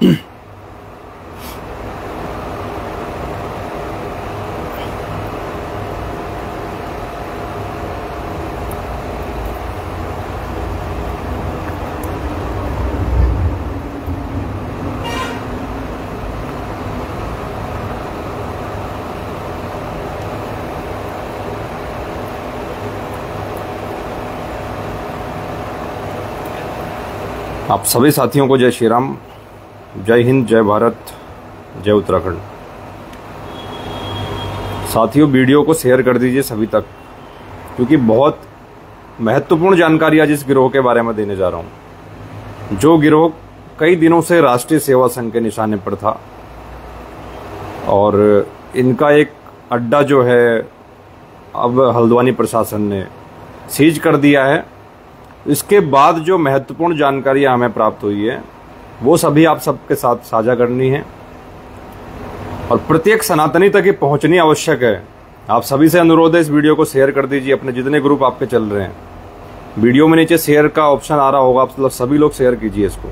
आप सभी साथियों को जय श्री राम, जय हिंद, जय भारत, जय उत्तराखंड। साथियों, वीडियो को शेयर कर दीजिए सभी तक, क्योंकि बहुत महत्वपूर्ण जानकारी आज इस गिरोह के बारे में देने जा रहा हूं। जो गिरोह कई दिनों से राष्ट्रीय सेवा संघ के निशाने पर था और इनका एक अड्डा जो है अब हल्द्वानी प्रशासन ने सीज कर दिया है। इसके बाद जो महत्वपूर्ण जानकारियां हमें प्राप्त हुई है वो सभी आप सबके साथ साझा करनी है और प्रत्येक सनातनी तक ये पहुंचनी आवश्यक है। आप सभी से अनुरोध है, इस वीडियो को शेयर कर दीजिए अपने जितने ग्रुप आपके चल रहे हैं। वीडियो में नीचे शेयर का ऑप्शन आ रहा होगा, आप सभी लोग शेयर कीजिए इसको।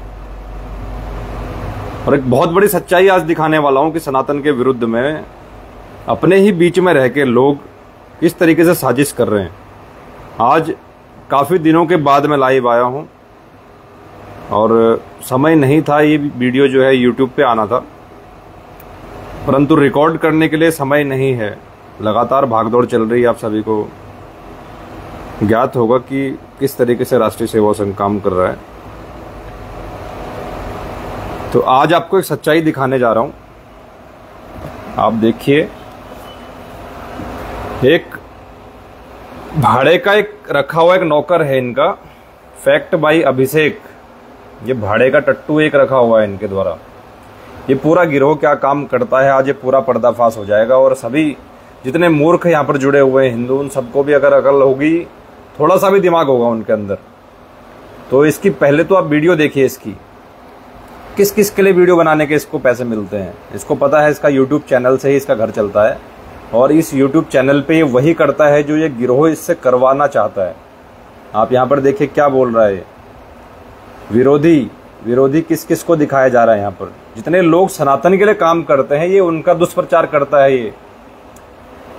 और एक बहुत बड़ी सच्चाई आज दिखाने वाला हूं कि सनातन के विरुद्ध में अपने ही बीच में रह के लोग किस तरीके से साजिश कर रहे हैं। आज काफ़ी दिनों के बाद मैं लाइव आया हूं और समय नहीं था, ये वीडियो जो है यूट्यूब पे आना था, परंतु रिकॉर्ड करने के लिए समय नहीं है। लगातार भागदौड़ चल रही है, आप सभी को ज्ञात होगा कि किस तरीके से राष्ट्रीय सेवा संघ काम कर रहा है। तो आज आपको एक सच्चाई दिखाने जा रहा हूं। आप देखिए, एक भाड़े का एक रखा हुआ एक नौकर है इनका, फैक्ट बाई अभिषेक। ये भाड़े का टट्टू एक रखा हुआ है इनके द्वारा। ये पूरा गिरोह क्या काम करता है आज ये पूरा पर्दाफाश हो जाएगा। और सभी जितने मूर्ख यहाँ पर जुड़े हुए हैं हिंदू, उन सबको भी अगर अकल होगी, थोड़ा सा भी दिमाग होगा उनके अंदर, तो इसकी पहले तो आप वीडियो देखिए। इसकी किस किस के लिए वीडियो बनाने के इसको पैसे मिलते हैं। इसको पता है इसका यूट्यूब चैनल से ही इसका घर चलता है और इस YouTube चैनल पे ये वही करता है जो ये गिरोह इससे करवाना चाहता है। आप यहाँ पर देखिए क्या बोल रहा है। विरोधी किस किस को दिखाया जा रहा है। यहाँ पर जितने लोग सनातन के लिए काम करते हैं ये उनका दुष्प्रचार करता है।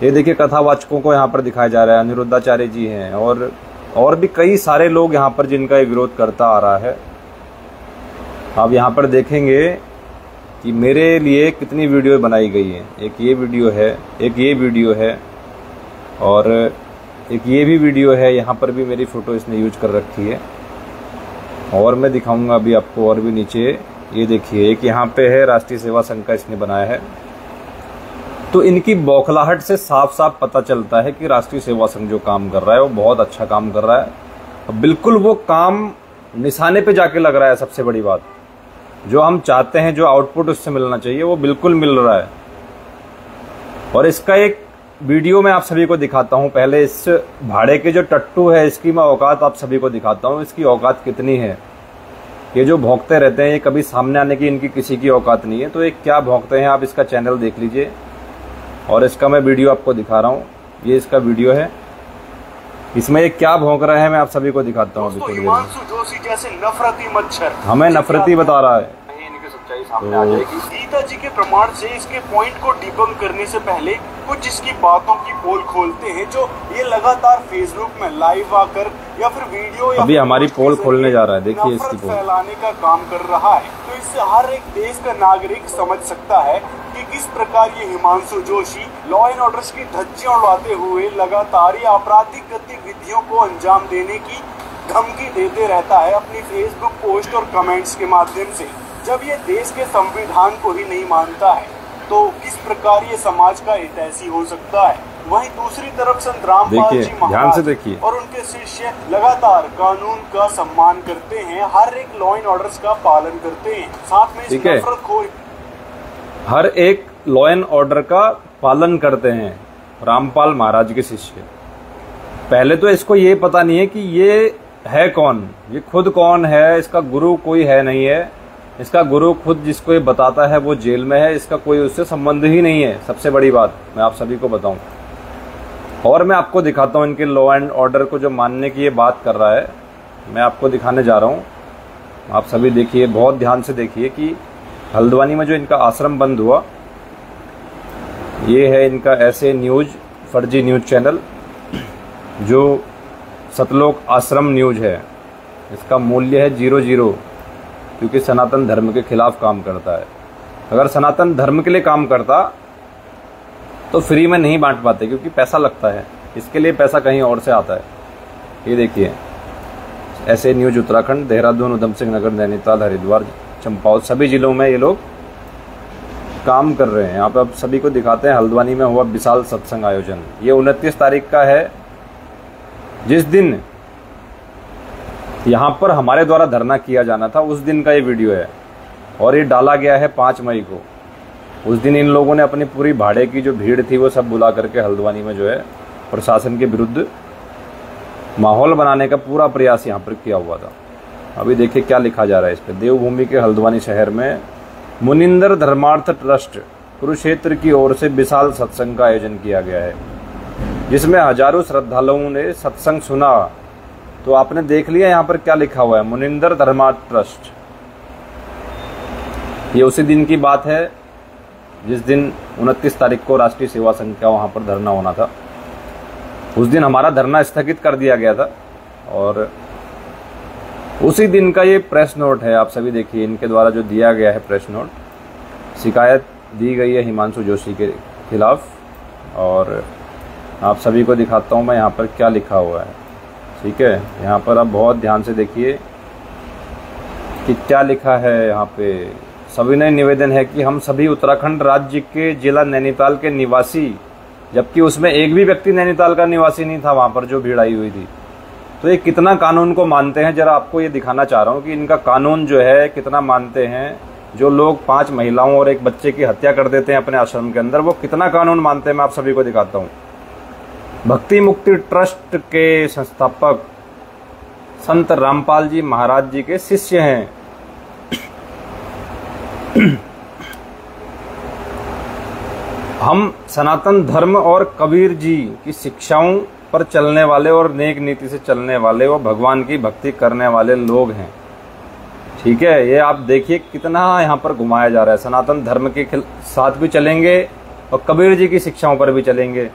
ये देखिए कथावाचकों को यहाँ पर दिखाया जा रहा है। अनिरुद्धाचार्य जी हैं और भी कई सारे लोग यहाँ पर जिनका ये विरोध करता आ रहा है। आप यहाँ पर देखेंगे कि मेरे लिए कितनी वीडियो बनाई गई है। एक ये वीडियो है, एक ये वीडियो है और एक ये भी वीडियो है। यहाँ पर भी मेरी फ़ोटो इसने यूज कर रखी है और मैं दिखाऊंगा अभी आपको। और भी नीचे ये देखिए, एक यहाँ पे है राष्ट्रीय सेवा संघ का इसने बनाया है। तो इनकी बौखलाहट से साफ साफ पता चलता है कि राष्ट्रीय सेवा संघ जो काम कर रहा है वो बहुत अच्छा काम कर रहा है। बिल्कुल वो काम निशाने पे जाके लग रहा है। सबसे बड़ी बात, जो हम चाहते हैं, जो आउटपुट उससे मिलना चाहिए, वो बिल्कुल मिल रहा है। और इसका एक वीडियो मैं आप सभी को दिखाता हूं। पहले इस भाड़े के जो टट्टू है इसकी मैं औकात आप सभी को दिखाता हूं। इसकी औकात कितनी है। ये जो भौंकते रहते हैं, ये कभी सामने आने की इनकी किसी की औकात नहीं है। तो ये क्या भौंकते हैं, आप इसका चैनल देख लीजिए और इसका मैं वीडियो आपको दिखा रहा हूँ। ये इसका वीडियो है, इसमें ये क्या भौंक रहा है मैं आप सभी को दिखाता हूँ। हिमांशु जोशी जैसे नफरती मच्छर हमें नफरती बता रहा है। इनकी सच्चाई सामने आ जाएगी। गीता जी के प्रमाण से इसके पॉइंट को डिबंक करने से पहले कुछ इसकी बातों की पोल खोलते हैं, जो ये लगातार फेसबुक में लाइव आकर या फिर वीडियो या अभी हमारी पोल खोलने जा रहा है। देखिए इसकी पोल फैलाने का काम कर रहा है। तो इससे हर एक देश का नागरिक समझ सकता है कि किस प्रकार ये Himanshu Joshi law and order की धज्जियां उड़ाते हुए लगातार ये आपराधिक गतिविधियों को अंजाम देने की धमकी देते रहता है अपनी फेसबुक पोस्ट और कमेंट्स के माध्यम से। जब ये देश के संविधान को ही नहीं मानता है तो किस प्रकार ये समाज का हितैषी हो सकता है। वहीं दूसरी तरफ संत रामपाल जी महाराज और उनके शिष्य लगातार कानून का सम्मान करते हैं, हर एक लॉ एंड ऑर्डर्स का पालन करते हैं, साथ में इस नफरतखोर हर एक लॉ एंड ऑर्डर का पालन करते हैं। रामपाल महाराज के शिष्य, पहले तो इसको ये पता नहीं है कि ये है कौन, ये खुद कौन है। इसका गुरु कोई है नहीं है। इसका गुरु खुद जिसको ये बताता है वो जेल में है। इसका कोई उससे संबंध ही नहीं है। सबसे बड़ी बात मैं आप सभी को बताऊं और मैं आपको दिखाता हूं इनके लॉ एंड ऑर्डर को जो मानने की ये बात कर रहा है। मैं आपको दिखाने जा रहा हूं। आप सभी देखिए, बहुत ध्यान से देखिए कि हल्द्वानी में जो इनका आश्रम बंद हुआ, ये है इनका ऐसे न्यूज, फर्जी न्यूज चैनल जो सतलोक आश्रम न्यूज है। इसका मूल्य है 00, क्योंकि सनातन धर्म के खिलाफ काम करता है। अगर सनातन धर्म के लिए काम करता तो फ्री में नहीं बांट पाते, क्योंकि पैसा लगता है, इसके लिए पैसा कहीं और से आता है। ये देखिए ऐसे न्यूज उत्तराखंड, देहरादून, उधम सिंह नगर, नैनीताल, हरिद्वार, चंपावत, सभी जिलों में ये लोग काम कर रहे हैं। यहाँ पे अब सभी को दिखाते हैं। हल्द्वानी में हुआ विशाल सत्संग आयोजन, ये 29 तारीख का है, जिस दिन यहाँ पर हमारे द्वारा धरना किया जाना था, उस दिन का ये वीडियो है और ये डाला गया है 5 मई को। उस दिन इन लोगों ने अपनी पूरी भाड़े की जो भीड़ थी वो सब बुला करके हल्द्वानी में जो है प्रशासन के विरुद्ध माहौल बनाने का पूरा प्रयास यहाँ पर किया हुआ था। अभी देखिए क्या लिखा जा रहा है इस पर। देवभूमि के हल्द्वानी शहर में मुनिंदर धर्मार्थ ट्रस्ट कुरुक्षेत्र की ओर से विशाल सत्संग का आयोजन किया गया है, जिसमें हजारों श्रद्धालुओं ने सत्संग सुना। तो आपने देख लिया यहाँ पर क्या लिखा हुआ है, मुनिंदर धर्मार्थ ट्रस्ट। ये उसी दिन की बात है जिस दिन 29 तारीख को राष्ट्रीय सेवा संघ का वहां पर धरना होना था। उस दिन हमारा धरना स्थगित कर दिया गया था और उसी दिन का ये प्रेस नोट है। आप सभी देखिए, इनके द्वारा जो दिया गया है प्रेस नोट, शिकायत दी गई है हिमांशु जोशी के खिलाफ। और आप सभी को दिखाता हूँ मैं यहाँ पर क्या लिखा हुआ है, ठीक है। यहाँ पर आप बहुत ध्यान से देखिए कि क्या लिखा है यहाँ पे। सविनय निवेदन है कि हम सभी उत्तराखंड राज्य के जिला नैनीताल के निवासी, जबकि उसमें एक भी व्यक्ति नैनीताल का निवासी नहीं था वहां पर जो भीड़ आई हुई थी। तो ये कितना कानून को मानते हैं, जरा आपको ये दिखाना चाह रहा हूँ कि इनका कानून जो है कितना मानते हैं। जो लोग 5 महिलाओं और एक बच्चे की हत्या कर देते हैं अपने आश्रम के अंदर, वो कितना कानून मानते हैं मैं आप सभी को दिखाता हूँ। भक्ति मुक्ति ट्रस्ट के संस्थापक संत रामपाल जी महाराज जी के शिष्य हैं। हम सनातन धर्म और कबीर जी की शिक्षाओं पर चलने वाले और नेक नीति से चलने वाले और भगवान की भक्ति करने वाले लोग हैं, ठीक है। ये आप देखिए कितना यहाँ पर घुमाया जा रहा है। सनातन धर्म के साथ भी चलेंगे और कबीर जी की शिक्षाओं पर भी चलेंगे।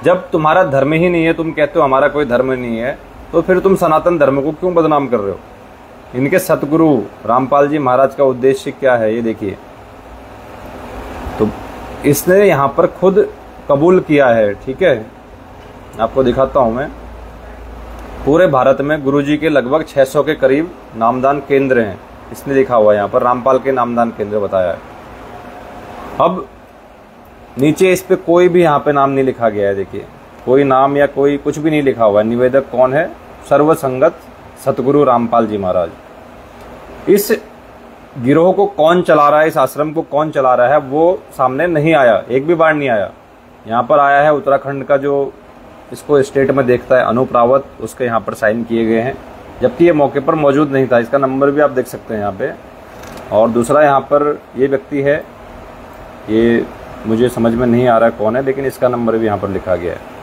जब तुम्हारा धर्म ही नहीं है, तुम कहते हो हमारा कोई धर्म नहीं है, तो फिर तुम सनातन धर्म को क्यों बदनाम कर रहे हो। इनके सतगुरु रामपाल जी महाराज का उद्देश्य क्या है ये देखिए। तो इसने यहाँ पर खुद कबूल किया है, ठीक है। आपको दिखाता हूं मैं। पूरे भारत में गुरुजी के लगभग 600 के करीब नामदान केंद्र हैं, इसने लिखा हुआ है यहाँ पर, रामपाल के नामदान केंद्र बताया है। अब नीचे इस पे कोई भी यहाँ पे नाम नहीं लिखा गया है, देखिए कोई नाम या कोई कुछ भी नहीं लिखा हुआ है। निवेदक कौन है, सर्वसंगत सतगुरु रामपाल जी महाराज। इस गिरोह को कौन चला रहा है, इस आश्रम को कौन चला रहा है, वो सामने नहीं आया, एक भी बार नहीं आया। यहाँ पर आया है उत्तराखंड का जो इसको स्टेट में देखता है अनूप रावत, उसके यहाँ पर साइन किए गए हैं, जबकि ये मौके पर मौजूद नहीं था। इसका नंबर भी आप देख सकते हैं यहाँ पे। और दूसरा यहाँ पर ये व्यक्ति है, ये मुझे समझ में नहीं आ रहा कौन है, लेकिन इसका नंबर भी यहाँ पर लिखा गया है।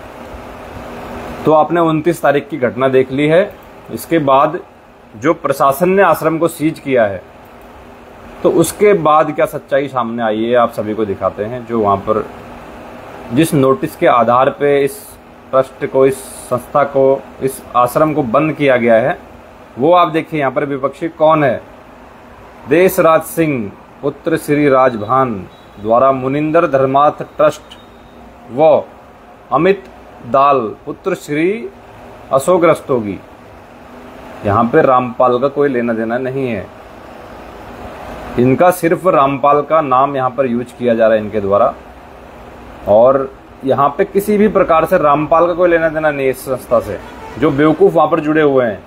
तो आपने 29 तारीख की घटना देख ली है। इसके बाद जो प्रशासन ने आश्रम को सीज किया है, तो उसके बाद क्या सच्चाई सामने आई है आप सभी को दिखाते हैं। जो वहाँ पर जिस नोटिस के आधार पे इस ट्रस्ट को, इस संस्था को, इस आश्रम को बंद किया गया है, वो आप देखिए यहाँ पर विपक्षी कौन है। देशराज सिंह पुत्र श्री राजभान द्वारा मुनिंदर धर्मार्थ ट्रस्ट व अमित दाल पुत्र श्री अशोक रस्तोगी। यहाँ पे रामपाल का कोई लेना देना नहीं है, इनका सिर्फ रामपाल का नाम यहाँ पर यूज किया जा रहा है इनके द्वारा। और यहाँ पे किसी भी प्रकार से रामपाल का कोई लेना देना नहीं है इस संस्था से। जो बेवकूफ वहां पर जुड़े हुए हैं,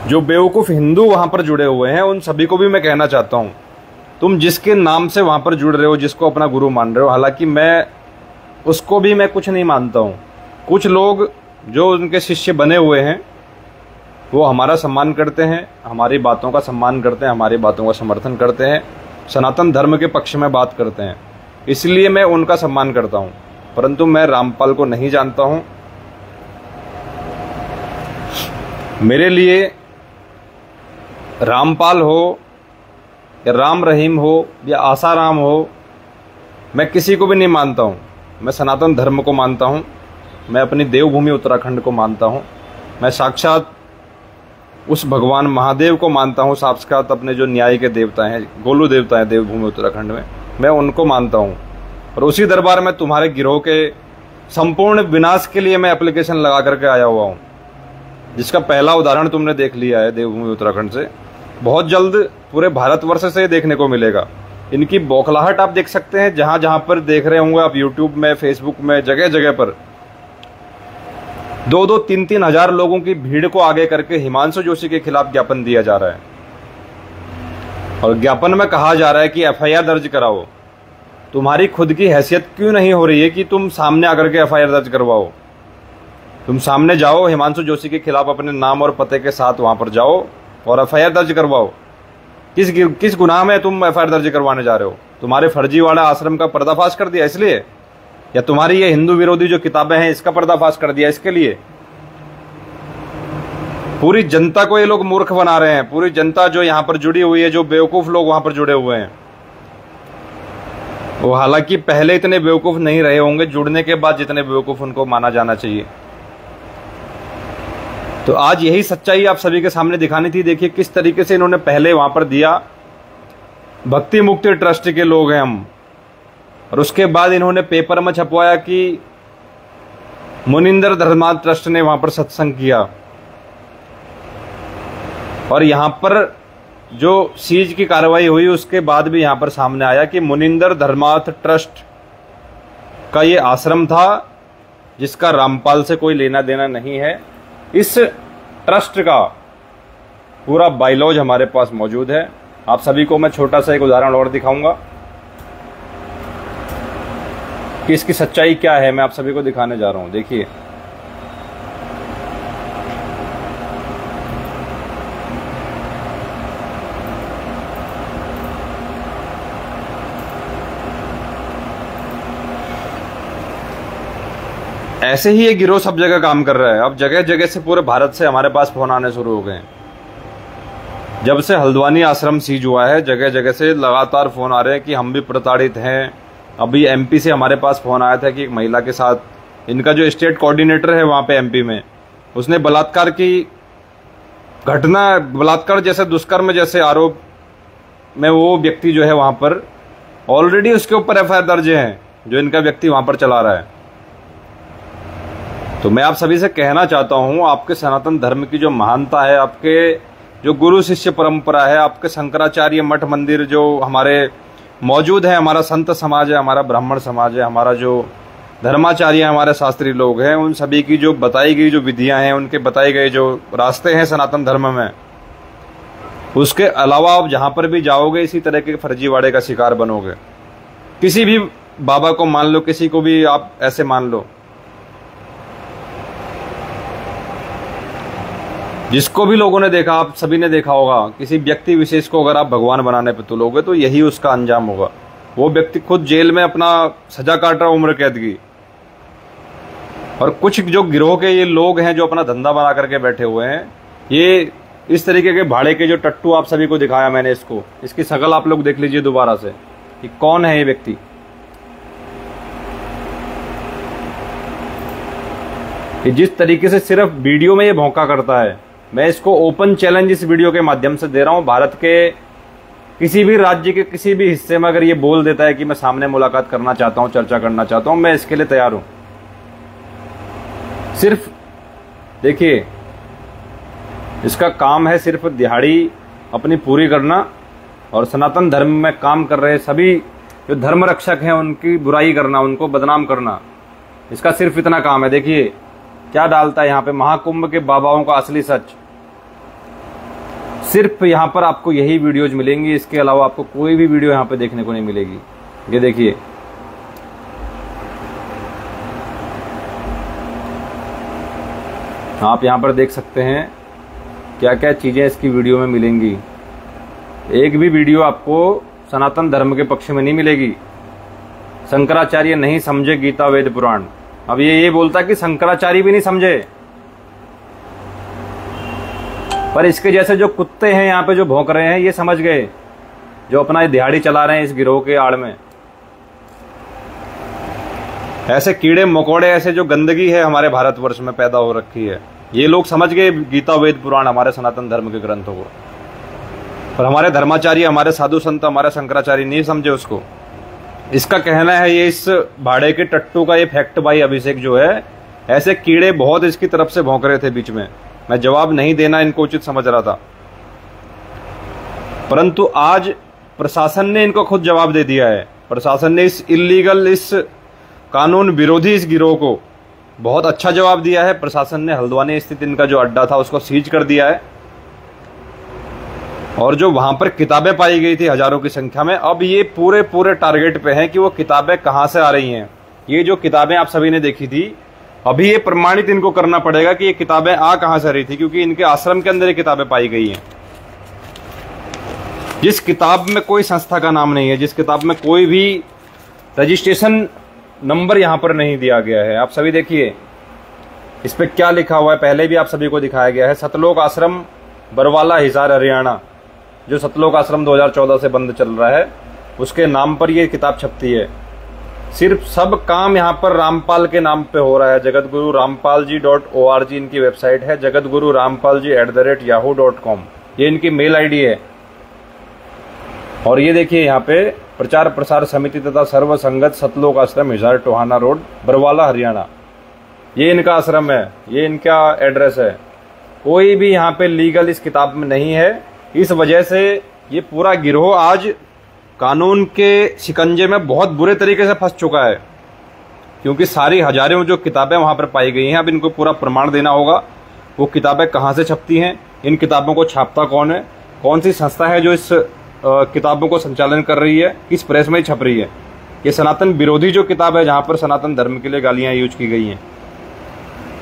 जो बेवकूफ हिंदू वहां पर जुड़े हुए हैं, उन सभी को भी मैं कहना चाहता हूं, तुम जिसके नाम से वहां पर जुड़ रहे हो, जिसको अपना गुरु मान रहे हो, हालांकि मैं उसको भी मैं कुछ नहीं मानता हूं। कुछ लोग जो उनके शिष्य बने हुए हैं वो हमारा सम्मान करते हैं, हमारी बातों का सम्मान करते हैं, हमारी बातों का समर्थन करते हैं, सनातन धर्म के पक्ष में बात करते हैं, इसलिए मैं उनका सम्मान करता हूं। परंतु मैं रामपाल को नहीं जानता हूं। मेरे लिए रामपाल हो या राम रहीम हो या आसाराम हो, मैं किसी को भी नहीं मानता हूँ। मैं सनातन धर्म को मानता हूँ, मैं अपनी देवभूमि उत्तराखंड को मानता हूँ, मैं साक्षात उस भगवान महादेव को मानता हूँ, साक्षात अपने जो न्याय के देवता हैं, गोलू देवता हैं देवभूमि उत्तराखंड में, मैं उनको मानता हूँ। और उसी दरबार में तुम्हारे गिरोह के संपूर्ण विनाश के लिए मैं एप्लीकेशन लगा करके आया हुआ हूँ, जिसका पहला उदाहरण तुमने देख लिया है देवभूमि उत्तराखंड से। बहुत जल्द पूरे भारतवर्ष से देखने को मिलेगा। इनकी बौखलाहट आप देख सकते हैं, जहां जहां पर देख रहे होंगे आप, यूट्यूब में, फेसबुक में, जगह जगह पर 2-2, 3-3 हजार लोगों की भीड़ को आगे करके हिमांशु जोशी के खिलाफ ज्ञापन दिया जा रहा है। और ज्ञापन में कहा जा रहा है कि एफआईआर दर्ज कराओ। तुम्हारी खुद की हैसियत क्यों नहीं हो रही है कि तुम सामने आकर के एफआईआर दर्ज करवाओ? तुम सामने जाओ, हिमांशु जोशी के खिलाफ अपने नाम और पते के साथ वहां पर जाओ और एफआईआर दर्ज करवाओ। किस गुनाह में तुम एफआईआर दर्ज करवाने जा रहे हो? तुम्हारे फर्जीवाड़ा आश्रम का पर्दाफाश कर दिया इसलिए, या तुम्हारी ये हिंदू विरोधी जो किताबें हैं इसका पर्दाफाश कर दिया इसके लिए? पूरी जनता को ये लोग मूर्ख बना रहे हैं। पूरी जनता जो यहां पर जुड़ी हुई है, जो बेवकूफ लोग वहां पर जुड़े हुए हैं, वो हालांकि पहले इतने बेवकूफ नहीं रहे होंगे, जुड़ने के बाद जितने बेवकूफ उनको माना जाना चाहिए। तो आज यही सच्चाई आप सभी के सामने दिखानी थी। देखिए किस तरीके से इन्होंने पहले वहां पर दिया, भक्ति मुक्ति ट्रस्ट के लोग हैं हम, और उसके बाद इन्होंने पेपर में छपवाया कि मुनिंदर धर्मा ट्रस्ट ने वहां पर सत्संग किया। और यहां पर जो सीज की कार्रवाई हुई उसके बाद भी यहां पर सामने आया कि मुनिंदर धर्मार्थ ट्रस्ट का ये आश्रम था, जिसका रामपाल से कोई लेना देना नहीं है। इस ट्रस्ट का पूरा बायलॉज हमारे पास मौजूद है। आप सभी को मैं छोटा सा एक उदाहरण और दिखाऊंगा कि इसकी सच्चाई क्या है। मैं आप सभी को दिखाने जा रहा हूं। देखिए ऐसे ही ये गिरोह सब जगह काम कर रहा है। अब जगह जगह से पूरे भारत से हमारे पास फोन आने शुरू हो गए हैं। जब से हल्द्वानी आश्रम सीज हुआ है, जगह जगह से लगातार फोन आ रहे हैं कि हम भी प्रताड़ित हैं। अभी एमपी से हमारे पास फोन आया था कि एक महिला के साथ, इनका जो स्टेट कोऑर्डिनेटर है वहां पे एमपी में, उसने बलात्कार की घटना, बलात्कार जैसे दुष्कर्म जैसे आरोप में वो व्यक्ति जो है वहां पर ऑलरेडी उसके ऊपर एफआईआर दर्ज है, जो इनका व्यक्ति वहां पर चला रहा है। तो मैं आप सभी से कहना चाहता हूं, आपके सनातन धर्म की जो महानता है, आपके जो गुरु शिष्य परंपरा है, आपके शंकराचार्य मठ मंदिर जो हमारे मौजूद है, हमारा संत समाज है, हमारा ब्राह्मण समाज है, हमारा जो धर्माचार्य हमारे शास्त्री लोग हैं, उन सभी की जो बताई गई जो विधियां हैं, उनके बताए गए जो रास्ते हैं सनातन धर्म में, उसके अलावा आप जहां पर भी जाओगे इसी तरह के फर्जीवाड़े का शिकार बनोगे। किसी भी बाबा को मान लो, किसी को भी आप ऐसे मान लो, जिसको भी लोगों ने देखा, आप सभी ने देखा होगा, किसी व्यक्ति विशेष को अगर आप भगवान बनाने पे तुलोगे तो यही उसका अंजाम होगा। वो व्यक्ति खुद जेल में अपना सजा काट रहा, उम्र कैद की। और कुछ जो गिरोह के ये लोग हैं जो अपना धंधा बना करके बैठे हुए हैं, ये इस तरीके के भाड़े के जो टट्टू आप सभी को दिखाया मैंने, इसकी शकल आप लोग देख लीजिए दोबारा से कि कौन है ये व्यक्ति। जिस तरीके से सिर्फ वीडियो में ये भौंका करता है, मैं इसको ओपन चैलेंज इस वीडियो के माध्यम से दे रहा हूं। भारत के किसी भी राज्य के किसी भी हिस्से में अगर ये बोल देता है कि मैं सामने मुलाकात करना चाहता हूं, चर्चा करना चाहता हूं, मैं इसके लिए तैयार हूं। सिर्फ देखिए, इसका काम है सिर्फ दिहाड़ी अपनी पूरी करना और सनातन धर्म में काम कर रहे सभी जो धर्म रक्षक हैं उनकी बुराई करना, उनको बदनाम करना। इसका सिर्फ इतना काम है। देखिए क्या डालता है यहाँ पे, महाकुंभ के बाबाओं का असली सच। सिर्फ यहाँ पर आपको यही वीडियोज मिलेंगी, इसके अलावा आपको कोई भी वीडियो यहाँ पे देखने को नहीं मिलेगी। ये देखिए, आप यहाँ पर देख सकते हैं क्या क्या चीजें इसकी वीडियो में मिलेंगी। एक भी वीडियो आपको सनातन धर्म के पक्ष में नहीं मिलेगी। शंकराचार्य नहीं समझे गीता वेद पुराण। अब ये बोलता कि शंकराचार्य भी नहीं समझे, पर इसके जैसे जो कुत्ते हैं यहाँ पे जो भौंक रहे हैं ये समझ गए जो अपना दिहाड़ी चला रहे हैं इस गिरोह के आड़ में। ऐसे कीड़े मकोड़े, ऐसे जो गंदगी है हमारे भारतवर्ष में पैदा हो रखी है, ये लोग समझ गए गीता वेद पुराण हमारे सनातन धर्म के ग्रंथों को, पर हमारे धर्माचार्य, हमारे साधु संत, हमारे शंकराचार्य नहीं समझे उसको। इसका कहना है ये इस भाड़े के टट्टू का ये फैक्ट भाई अभिषेक जो है, ऐसे कीड़े बहुत इसकी तरफ से भौंक रहे थे बीच में। मैं जवाब नहीं देना इनको उचित समझ रहा था, परंतु आज प्रशासन ने इनको खुद जवाब दे दिया है। प्रशासन ने इस इलीगल, इस कानून विरोधी इस गिरोह को बहुत अच्छा जवाब दिया है। प्रशासन ने हल्द्वानी स्थित इनका जो अड्डा था उसको सीज कर दिया है, और जो वहां पर किताबें पाई गई थी हजारों की संख्या में, अब ये पूरे टारगेट पे हैं कि वो किताबें कहां से आ रही हैं। ये जो किताबें आप सभी ने देखी थी, अभी ये प्रमाणित इनको करना पड़ेगा कि ये किताबें आ कहां से रही थी, क्योंकि इनके आश्रम के अंदर ये किताबें पाई गई हैं। जिस किताब में कोई संस्था का नाम नहीं है, जिस किताब में कोई भी रजिस्ट्रेशन नंबर यहां पर नहीं दिया गया है। आप सभी देखिए इस पे क्या लिखा हुआ है, पहले भी आप सभी को दिखाया गया है। सतलोक आश्रम बरवाला हिसार हरियाणा, जो सतलोक आश्रम 2014 से बंद चल रहा है, उसके नाम पर ये किताब छपती है। सिर्फ सब काम यहाँ पर रामपाल के नाम पे हो रहा है। जगतगुरु रामपाल जी .org इनकी वेबसाइट है, जगतगुरु रामपाल जी @yahoo.com ये इनकी मेल आईडी है। और ये देखिए यहाँ पे प्रचार प्रसार समिति तथा सर्व संगत सतलोक आश्रम हिसार टोहाना रोड बरवाला हरियाणा, ये इनका आश्रम है, ये इनका एड्रेस है। कोई भी यहाँ पे लीगल इस किताब में नहीं है। इस वजह से ये पूरा गिरोह आज कानून के शिकंजे में बहुत बुरे तरीके से फंस चुका है, क्योंकि सारी हजारों जो किताबें वहां पर पाई गई हैं, अब इनको पूरा प्रमाण देना होगा वो किताबें कहां से छपती हैं, इन किताबों को छापता कौन है, कौन सी संस्था है जो इस किताबों को संचालन कर रही है, किस प्रेस में छप रही है। ये सनातन विरोधी जो किताब है, जहां पर सनातन धर्म के लिए गालियां यूज की गई हैं।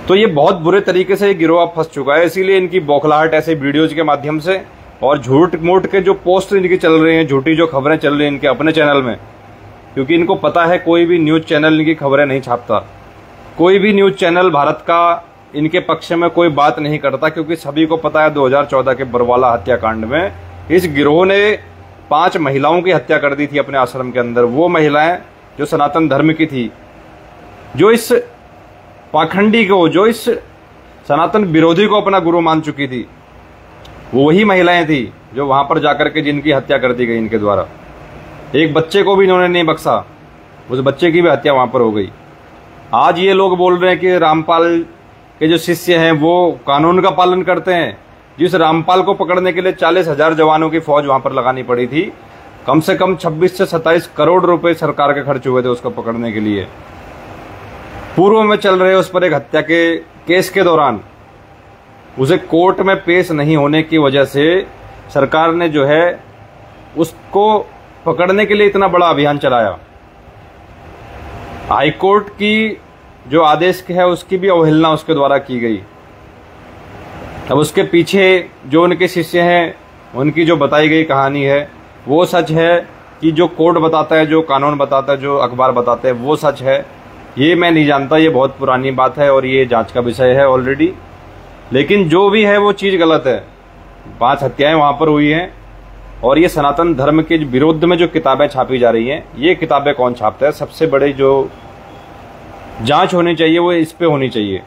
तो ये बहुत बुरे तरीके से गिरोह अब फंस चुका है। इसीलिए इनकी बौखलाहट ऐसे वीडियोज के माध्यम से और झूठ मूठ के जो पोस्ट इनके चल रहे हैं, झूठी जो खबरें चल रही हैं इनके अपने चैनल में, क्योंकि इनको पता है कोई भी न्यूज चैनल इनकी खबरें नहीं छापता, कोई भी न्यूज चैनल भारत का इनके पक्ष में कोई बात नहीं करता, क्योंकि सभी को पता है 2014 के बरवाला हत्याकांड में इस गिरोह ने 5 महिलाओं की हत्या कर दी थी अपने आश्रम के अंदर। वो महिलाएं जो सनातन धर्म की थी, जो इस पाखंडी को, जो इस सनातन विरोधी को अपना गुरु मान चुकी थी, वो वही महिलाएं थी जो वहां पर जाकर के जिनकी हत्या कर दी गई इनके द्वारा। एक बच्चे को भी इन्होंने नहीं बख्शा, उस बच्चे की भी हत्या वहां पर हो गई। आज ये लोग बोल रहे हैं कि रामपाल के जो शिष्य हैं वो कानून का पालन करते हैं। जिस रामपाल को पकड़ने के लिए 40,000 जवानों की फौज वहां पर लगानी पड़ी थी, कम से कम 26 से 27 करोड़ रुपए सरकार के खर्च हुए थे उसको पकड़ने के लिए। पूर्व में चल रहे उस पर एक हत्या के केस के दौरान उसे कोर्ट में पेश नहीं होने की वजह से सरकार ने जो है उसको पकड़ने के लिए इतना बड़ा अभियान चलाया। हाईकोर्ट की जो आदेश है उसकी भी अवहेलना उसके द्वारा की गई। अब उसके पीछे जो उनके शिष्य हैं उनकी जो बताई गई कहानी है वो सच है कि जो कोर्ट बताता है, जो कानून बताता है, जो अखबार बताते हैं वो सच है, ये मैं नहीं जानता। ये बहुत पुरानी बात है और ये जांच का विषय है ऑलरेडी। लेकिन जो भी है वो चीज गलत है। 5 हत्याएं वहां पर हुई हैं और ये सनातन धर्म के विरोध में जो किताबें छापी जा रही हैं, ये किताबें कौन छापता है? सबसे बड़ी जो जांच होनी चाहिए वो इस पे होनी चाहिए।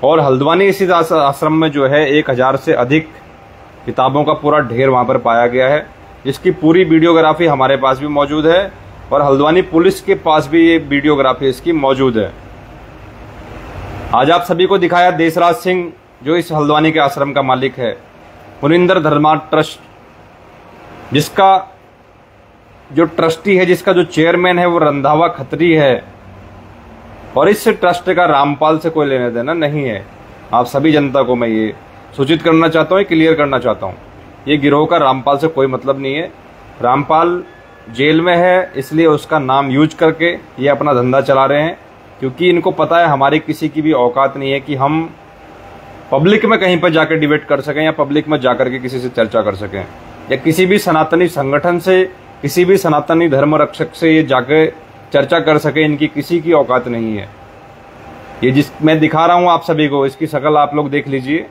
और हल्द्वानी स्थित आश्रम में जो है 1000 से अधिक किताबों का पूरा ढेर वहां पर पाया गया है, जिसकी पूरी वीडियोग्राफी हमारे पास भी मौजूद है और हल्द्वानी पुलिस के पास भी ये वीडियोग्राफी इसकी मौजूद है। आज आप सभी को दिखाया देशराज सिंह जो इस हल्द्वानी के आश्रम का मालिक है, मुनिंदर धर्मा ट्रस्ट, जिसका जो ट्रस्टी है, जिसका जो चेयरमैन है वो रंधावा खत्री है, और इस ट्रस्ट का रामपाल से कोई लेना देना नहीं है। आप सभी जनता को मैं ये सूचित करना चाहता हूँ, क्लियर करना चाहता हूँ, ये गिरोह का रामपाल से कोई मतलब नहीं है। रामपाल जेल में है इसलिए उसका नाम यूज करके ये अपना धंधा चला रहे हैं, क्योंकि इनको पता है हमारी किसी की भी औकात नहीं है कि हम पब्लिक में कहीं पर जाकर डिबेट कर सकें या पब्लिक में जाकर के किसी से चर्चा कर सकें या किसी भी सनातनी संगठन से, किसी भी सनातनी धर्म रक्षक से ये जाकर चर्चा कर सके। इनकी किसी की औकात नहीं है। ये जिस मैं दिखा रहा हूं आप सभी को, इसकी शक्ल आप लोग देख लीजिए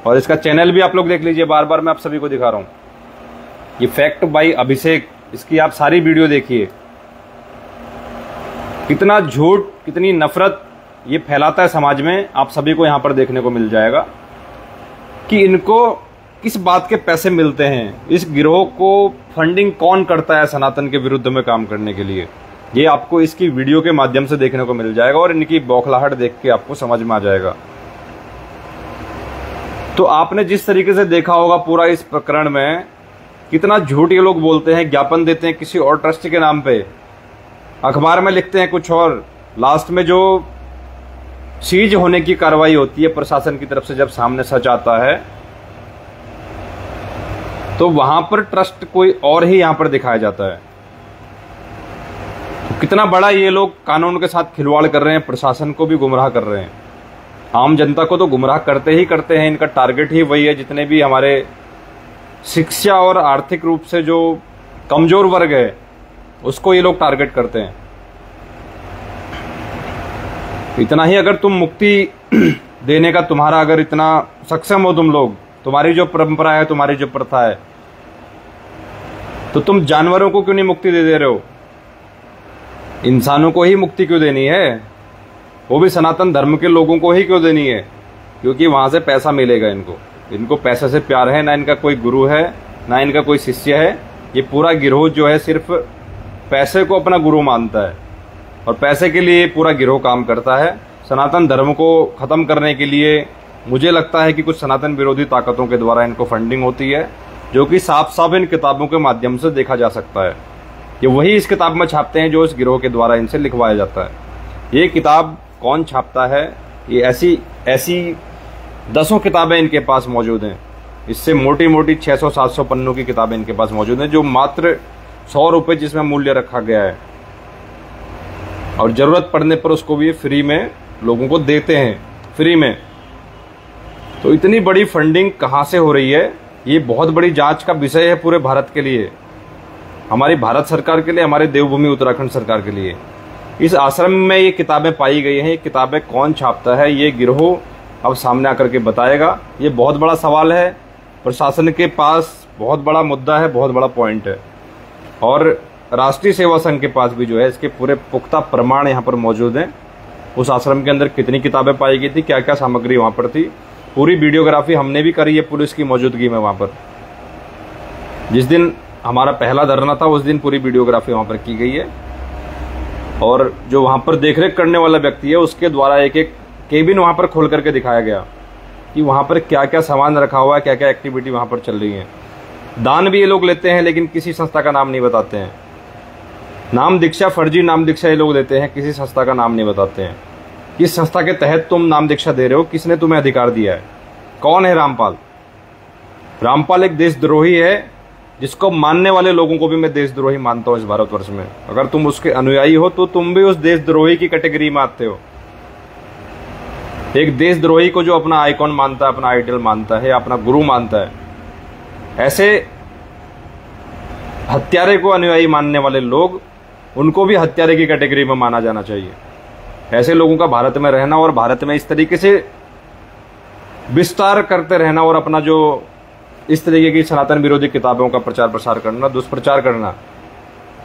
और इसका चैनल भी आप लोग देख लीजिए। बार बार मैं आप सभी को दिखा रहा हूं। ये फैक्ट बाय अभिषेक, इसकी आप सारी वीडियो देखिए। कितना झूठ, कितनी नफरत ये फैलाता है समाज में, आप सभी को यहाँ पर देखने को मिल जाएगा कि इनको किस बात के पैसे मिलते हैं, इस गिरोह को फंडिंग कौन करता है सनातन के विरुद्ध में काम करने के लिए। ये आपको इसकी वीडियो के माध्यम से देखने को मिल जाएगा और इनकी बौखलाहट देख के आपको समझ में आ जाएगा। तो आपने जिस तरीके से देखा होगा पूरा इस प्रकरण में, कितना झूठ ये लोग बोलते हैं, ज्ञापन देते हैं किसी और ट्रस्ट के नाम पे, अखबार में लिखते हैं कुछ और, लास्ट में जो सीज होने की कार्रवाई होती है प्रशासन की तरफ से, जब सामने सच आता है तो वहां पर ट्रस्ट कोई और ही यहां पर दिखाया जाता है। तो कितना बड़ा ये लोग कानून के साथ खिलवाड़ कर रहे हैं, प्रशासन को भी गुमराह कर रहे हैं, आम जनता को तो गुमराह करते ही करते हैं। इनका टारगेट ही वही है, जितने भी हमारे शिक्षा और आर्थिक रूप से जो कमजोर वर्ग है उसको ये लोग टारगेट करते हैं। इतना ही अगर तुम मुक्ति देने का तुम्हारा अगर इतना सक्षम हो तुम लोग, तुम्हारी जो परंपरा है, तुम्हारी जो प्रथा है, तो तुम जानवरों को क्यों नहीं मुक्ति दे रहे हो? इंसानों को ही मुक्ति क्यों देनी है? वो भी सनातन धर्म के लोगों को ही क्यों देनी है? क्योंकि वहां से पैसा मिलेगा इनको पैसे से प्यार है। ना इनका कोई गुरु है, ना इनका कोई शिष्य है। ये पूरा गिरोह जो है सिर्फ पैसे को अपना गुरु मानता है और पैसे के लिए पूरा गिरोह काम करता है। सनातन धर्म को खत्म करने के लिए मुझे लगता है कि कुछ सनातन विरोधी ताकतों के द्वारा इनको फंडिंग होती है, जो कि साफ साफ इन किताबों के माध्यम से देखा जा सकता है। ये वही इस किताब में छापते हैं जो इस गिरोह के द्वारा इनसे लिखवाया जाता है। ये किताब कौन छापता है? ये ऐसी दसों किताबें इनके पास मौजूद हैं। इससे मोटी मोटी 600-700 पन्नों की किताबें इनके पास मौजूद हैं, जो मात्र 100 रुपए जिसमें मूल्य रखा गया है, और जरूरत पड़ने पर उसको भी फ्री में लोगों को देते हैं, फ्री में। तो इतनी बड़ी फंडिंग कहां से हो रही है? ये बहुत बड़ी जांच का विषय है पूरे भारत के लिए, हमारी भारत सरकार के लिए, हमारे देवभूमि उत्तराखंड सरकार के लिए। इस आश्रम में ये किताबें पाई गई हैं। ये किताबें कौन छापता है? ये गिरोह अब सामने आकर के बताएगा। ये बहुत बड़ा सवाल है, प्रशासन के पास बहुत बड़ा मुद्दा है, बहुत बड़ा पॉइंट है। और राष्ट्रीय सेवा संघ के पास भी जो है इसके पूरे पुख्ता प्रमाण यहाँ पर मौजूद हैं। उस आश्रम के अंदर कितनी किताबें पाई गई थी, क्या क्या सामग्री वहां पर थी, पूरी वीडियोग्राफी हमने भी करी है पुलिस की मौजूदगी में वहां पर। जिस दिन हमारा पहला धरना था उस दिन पूरी वीडियोग्राफी वहां पर की गई है। और जो वहां पर देखरेख करने वाला व्यक्ति है उसके द्वारा एक एक केबिन वहां पर खोल करके दिखाया गया कि वहां पर क्या क्या सामान रखा हुआ है, क्या क्या एक्टिविटी वहां पर चल रही है। दान भी ये लोग लेते हैं, लेकिन किसी संस्था का नाम नहीं बताते हैं। नाम दीक्षा, फर्जी नाम दीक्षा ये लोग देते हैं, किसी संस्था का नाम नहीं बताते हैं। किस संस्था के तहत तुम नाम दीक्षा दे रहे हो, किसने तुम्हें अधिकार दिया है? कौन है रामपाल? रामपाल एक देशद्रोही है, जिसको मानने वाले लोगों को भी मैं देशद्रोही मानता हूं इस भारतवर्ष में। अगर तुम उसके अनुयायी हो तो तुम भी उस देशद्रोही की कैटेगरी में आते हो। एक देशद्रोही को जो अपना आइकॉन मानता है, अपना आइडल मानता है, अपना गुरु मानता है, ऐसे हत्यारे को अनुयायी मानने वाले लोग, उनको भी हत्यारे की कैटेगरी में माना जाना चाहिए। ऐसे लोगों का भारत में रहना और भारत में इस तरीके से विस्तार करते रहना और अपना जो इस तरीके की सनातन विरोधी किताबों का प्रचार प्रसार करना, दुष्प्रचार करना,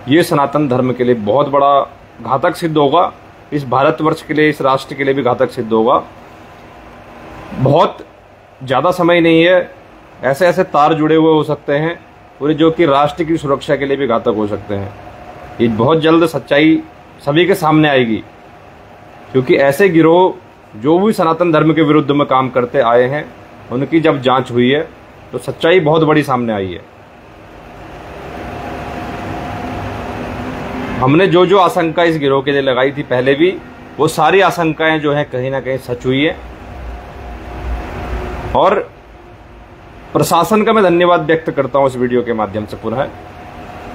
ये सनातन धर्म के लिए बहुत बड़ा घातक सिद्ध होगा। इस भारतवर्ष के लिए, इस राष्ट्र के लिए भी घातक सिद्ध होगा। बहुत ज़्यादा समय नहीं है, ऐसे ऐसे तार जुड़े हुए हो सकते हैं पूरे, जो कि राष्ट्र की सुरक्षा के लिए भी घातक हो सकते हैं। ये बहुत जल्द सच्चाई सभी के सामने आएगी, क्योंकि ऐसे गिरोह जो भी सनातन धर्म के विरुद्ध में काम करते आए हैं, उनकी जब जांच हुई है तो सच्चाई बहुत बड़ी सामने आई है। हमने जो जो आशंका इस गिरोह के लिए लगाई थी पहले भी, वो सारी आशंकाएं जो हैं कहीं ना कहीं सच हुई है। और प्रशासन का मैं धन्यवाद व्यक्त करता हूं इस वीडियो के माध्यम से पुनः,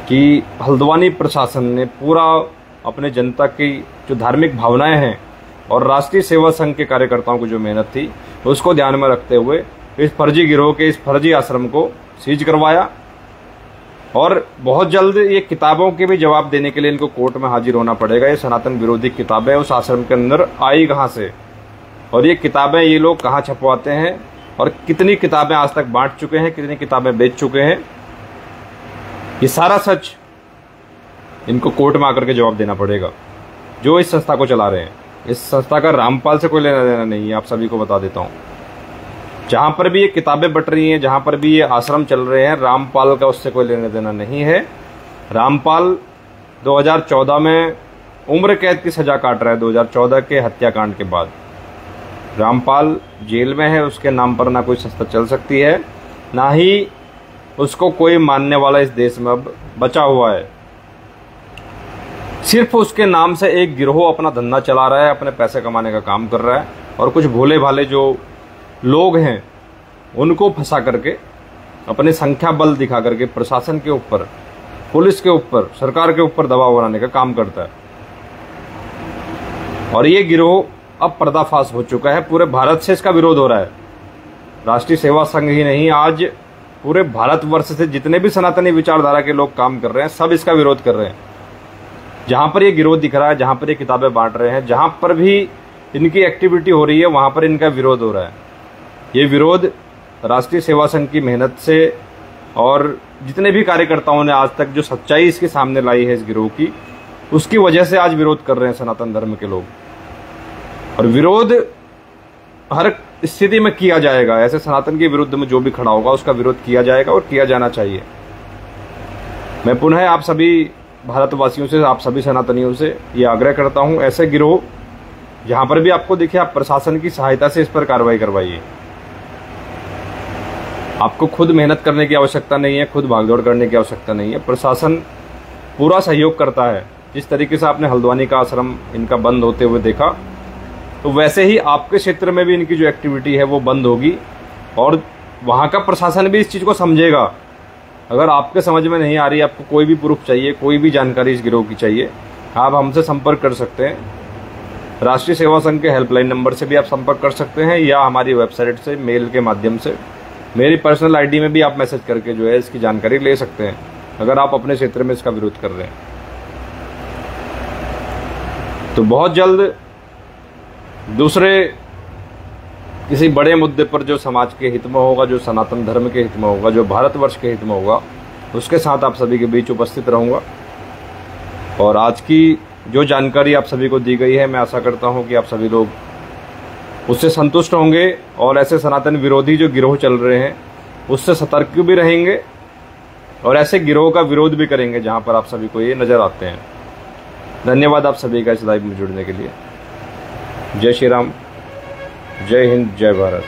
कि हल्द्वानी प्रशासन ने पूरा अपने जनता की जो धार्मिक भावनाएं हैं और राष्ट्रीय सेवा संघ के कार्यकर्ताओं की जो मेहनत थी, उसको ध्यान में रखते हुए इस फर्जी गिरोह के, इस फर्जी आश्रम को सीज करवाया। और बहुत जल्द ये किताबों के भी जवाब देने के लिए इनको कोर्ट में हाजिर होना पड़ेगा। ये सनातन विरोधी किताबें उस आश्रम के अंदर आई कहां से, और ये किताबें ये लोग कहां छपवाते हैं, और कितनी किताबें आज तक बांट चुके हैं, कितनी किताबें बेच चुके हैं, ये सारा सच इनको कोर्ट में आकर के जवाब देना पड़ेगा, जो इस संस्था को चला रहे हैं। इस संस्था का रामपाल से कोई लेना देना नहीं है, आप सभी को बता देता हूँ। जहां पर भी ये किताबें बट रही हैं, जहां पर भी ये आश्रम चल रहे हैं, रामपाल का उससे कोई लेना देना नहीं है। रामपाल 2014 में उम्र कैद की सजा काट रहा है, 2014 के हत्याकांड के बाद। रामपाल जेल में है, उसके नाम पर ना कोई संस्था चल सकती है, ना ही उसको कोई मानने वाला इस देश में अब बचा हुआ है। सिर्फ उसके नाम से एक गिरोह अपना धंधा चला रहा है, अपने पैसे कमाने का काम कर रहा है, और कुछ भोले भाले जो लोग हैं उनको फंसा करके, अपने संख्या बल दिखा करके प्रशासन के ऊपर, पुलिस के ऊपर, सरकार के ऊपर दबाव बनाने का काम करता है। और ये गिरोह अब पर्दाफाश हो चुका है। पूरे भारत से इसका विरोध हो रहा है। राष्ट्रीय सेवा संघ ही नहीं, आज पूरे भारतवर्ष से जितने भी सनातनी विचारधारा के लोग काम कर रहे हैं, सब इसका विरोध कर रहे हैं। जहां पर ये गिरोह दिख रहा है, जहां पर ये किताबें बांट रहे हैं, जहां पर भी इनकी एक्टिविटी हो रही है, वहां पर इनका विरोध हो रहा है। ये विरोध राष्ट्रीय सेवा संघ की मेहनत से और जितने भी कार्यकर्ताओं ने आज तक जो सच्चाई इसके सामने लाई है इस गिरोह की, उसकी वजह से आज विरोध कर रहे हैं सनातन धर्म के लोग। और विरोध हर स्थिति में किया जाएगा। ऐसे सनातन के विरुद्ध में जो भी खड़ा होगा उसका विरोध किया जाएगा और किया जाना चाहिए। मैं पुनः आप सभी भारतवासियों से, आप सभी सनातनियों से ये आग्रह करता हूं, ऐसे गिरोह जहां पर भी आपको दिखे, आप प्रशासन की सहायता से इस पर कार्रवाई करवाइए। आपको खुद मेहनत करने की आवश्यकता नहीं है, खुद भागदौड़ करने की आवश्यकता नहीं है। प्रशासन पूरा सहयोग करता है। जिस तरीके से आपने हल्द्वानी का आश्रम इनका बंद होते हुए देखा, तो वैसे ही आपके क्षेत्र में भी इनकी जो एक्टिविटी है वो बंद होगी, और वहाँ का प्रशासन भी इस चीज़ को समझेगा। अगर आपके समझ में नहीं आ रही, आपको कोई भी प्रूफ चाहिए, कोई भी जानकारी इस गिरोह की चाहिए, आप हमसे संपर्क कर सकते हैं। राष्ट्रीय सेवा संघ के हेल्पलाइन नंबर से भी आप संपर्क कर सकते हैं, या हमारी वेबसाइट से, मेल के माध्यम से, मेरी पर्सनल आईडी में भी आप मैसेज करके जो है इसकी जानकारी ले सकते हैं, अगर आप अपने क्षेत्र में इसका विरोध कर रहे हैं। तो बहुत जल्द दूसरे किसी बड़े मुद्दे पर जो समाज के हित में होगा, जो सनातन धर्म के हित में होगा, जो भारतवर्ष के हित में होगा, उसके साथ आप सभी के बीच उपस्थित रहूंगा। और आज की जो जानकारी आप सभी को दी गई है, मैं आशा करता हूं कि आप सभी लोग उससे संतुष्ट होंगे, और ऐसे सनातन विरोधी जो गिरोह चल रहे हैं उससे सतर्क भी रहेंगे, और ऐसे गिरोह का विरोध भी करेंगे जहां पर आप सभी को ये नजर आते हैं। धन्यवाद आप सभी का इस लाइव में जुड़ने के लिए। जय श्री राम, जय हिंद, जय भारत।